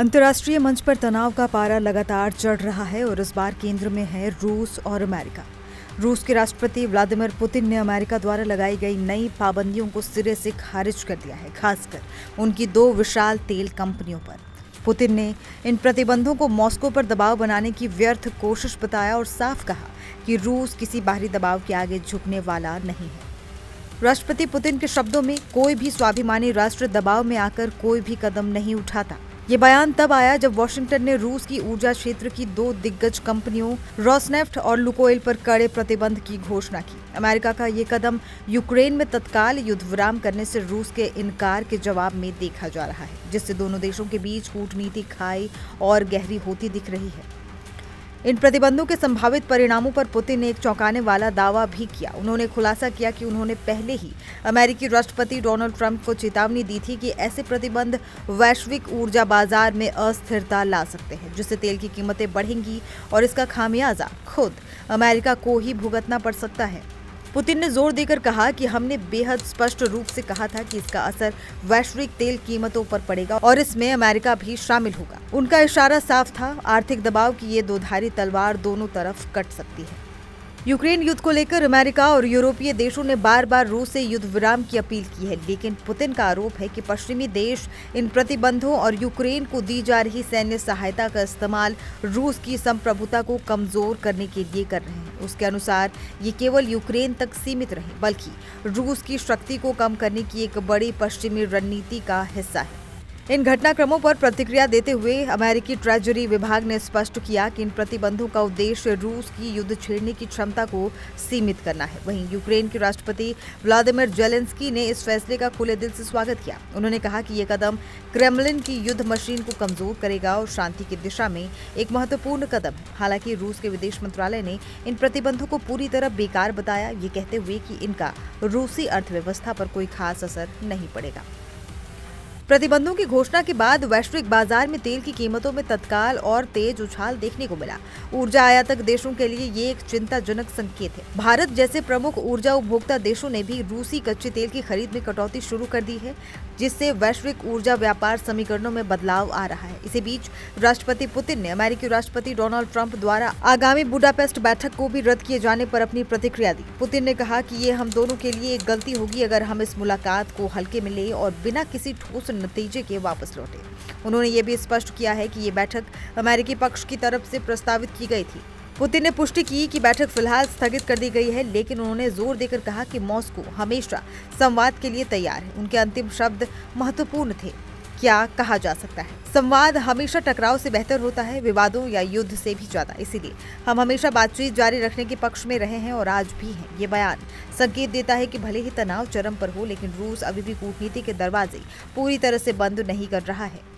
अंतर्राष्ट्रीय मंच पर तनाव का पारा लगातार चढ़ रहा है और इस बार केंद्र में है रूस और अमेरिका। रूस के राष्ट्रपति व्लादिमीर पुतिन ने अमेरिका द्वारा लगाई गई नई पाबंदियों को सिरे से खारिज कर दिया है, खासकर उनकी दो विशाल तेल कंपनियों पर। पुतिन ने इन प्रतिबंधों को मॉस्को पर दबाव बनाने की व्यर्थ कोशिश बताया और साफ कहा कि रूस किसी बाहरी दबाव के आगे झुकने वाला नहीं है। राष्ट्रपति पुतिन के शब्दों में, कोई भी स्वाभिमानी राष्ट्र दबाव में आकर कोई भी कदम नहीं उठाता। ये बयान तब आया जब वॉशिंगटन ने रूस की ऊर्जा क्षेत्र की दो दिग्गज कंपनियों रोसनेफ्ट और लुकोइल पर कड़े प्रतिबंध की घोषणा की। अमेरिका का ये कदम यूक्रेन में तत्काल युद्ध विराम करने से रूस के इनकार के जवाब में देखा जा रहा है, जिससे दोनों देशों के बीच कूटनीति खाई और गहरी होती दिख रही है। इन प्रतिबंधों के संभावित परिणामों पर पुतिन ने एक चौंकाने वाला दावा भी किया। उन्होंने खुलासा किया कि उन्होंने पहले ही अमेरिकी राष्ट्रपति डोनाल्ड ट्रंप को चेतावनी दी थी कि ऐसे प्रतिबंध वैश्विक ऊर्जा बाजार में अस्थिरता ला सकते हैं, जिससे तेल की कीमतें बढ़ेंगी और इसका खामियाजा खुद अमेरिका को ही भुगतना पड़ सकता है। पुतिन ने जोर देकर कहा कि हमने बेहद स्पष्ट रूप से कहा था कि इसका असर वैश्विक तेल कीमतों पर पड़ेगा और इसमें अमेरिका भी शामिल होगा। उनका इशारा साफ था, आर्थिक दबाव की ये दोधारी तलवार दोनों तरफ कट सकती है। यूक्रेन युद्ध को लेकर अमेरिका और यूरोपीय देशों ने बार बार रूस से युद्ध विराम की अपील की है, लेकिन पुतिन का आरोप है कि पश्चिमी देश इन प्रतिबंधों और यूक्रेन को दी जा रही सैन्य सहायता का इस्तेमाल रूस की संप्रभुता को कमजोर करने के लिए कर रहे हैं। उसके अनुसार ये केवल यूक्रेन तक सीमित नहीं, बल्कि रूस की शक्ति को कम करने की एक बड़ी पश्चिमी रणनीति का हिस्सा है। इन घटनाक्रमों पर प्रतिक्रिया देते हुए अमेरिकी ट्रेजरी विभाग ने स्पष्ट किया कि इन प्रतिबंधों का उद्देश्य रूस की युद्ध छेड़ने की क्षमता को सीमित करना है। वहीं यूक्रेन के राष्ट्रपति व्लादिमीर जेलेंस्की ने इस फैसले का खुले दिल से स्वागत किया। उन्होंने कहा कि ये कदम क्रेमलिन की युद्ध मशीन को कमजोर करेगा और शांति की दिशा में एक महत्वपूर्ण कदम है। हालांकि रूस के विदेश मंत्रालय ने इन प्रतिबंधों को पूरी तरह बेकार बताया, ये कहते हुए कि इनका रूसी अर्थव्यवस्था पर कोई खास असर नहीं पड़ेगा। प्रतिबंधों की घोषणा के बाद वैश्विक बाजार में तेल की कीमतों में तत्काल और तेज उछाल देखने को मिला। ऊर्जा आयातक देशों के लिए ये एक चिंताजनक संकेत है। भारत जैसे प्रमुख ऊर्जा उपभोक्ता देशों ने भी रूसी कच्चे तेल की खरीद में कटौती शुरू कर दी है, जिससे वैश्विक ऊर्जा व्यापार समीकरणों में बदलाव आ रहा है। इसी बीच राष्ट्रपति पुतिन ने अमेरिकी राष्ट्रपति डोनाल्ड ट्रंप द्वारा आगामी बुडापेस्ट बैठक को भी रद्द किए जाने पर अपनी प्रतिक्रिया दी। पुतिन ने कहा कि ये हम दोनों के लिए एक गलती होगी अगर हम इस मुलाकात को हल्के में ले और बिना किसी ठोस नतीजे के वापस लौटे। उन्होंने ये भी स्पष्ट किया है कि ये बैठक अमेरिकी पक्ष की तरफ से प्रस्तावित की गई थी। पुतिन ने पुष्टि की कि बैठक फिलहाल स्थगित कर दी गई है, लेकिन उन्होंने जोर देकर कहा कि मॉस्को हमेशा संवाद के लिए तैयार है। उनके अंतिम शब्द महत्वपूर्ण थे। क्या कहा जा सकता है, संवाद हमेशा टकराव से बेहतर होता है, विवादों या युद्ध से भी ज्यादा। इसीलिए हम हमेशा बातचीत जारी रखने के पक्ष में रहे हैं और आज भी हैं। ये बयान संकेत देता है कि भले ही तनाव चरम पर हो, लेकिन रूस अभी भी कूटनीति के दरवाजे पूरी तरह से बंद नहीं कर रहा है।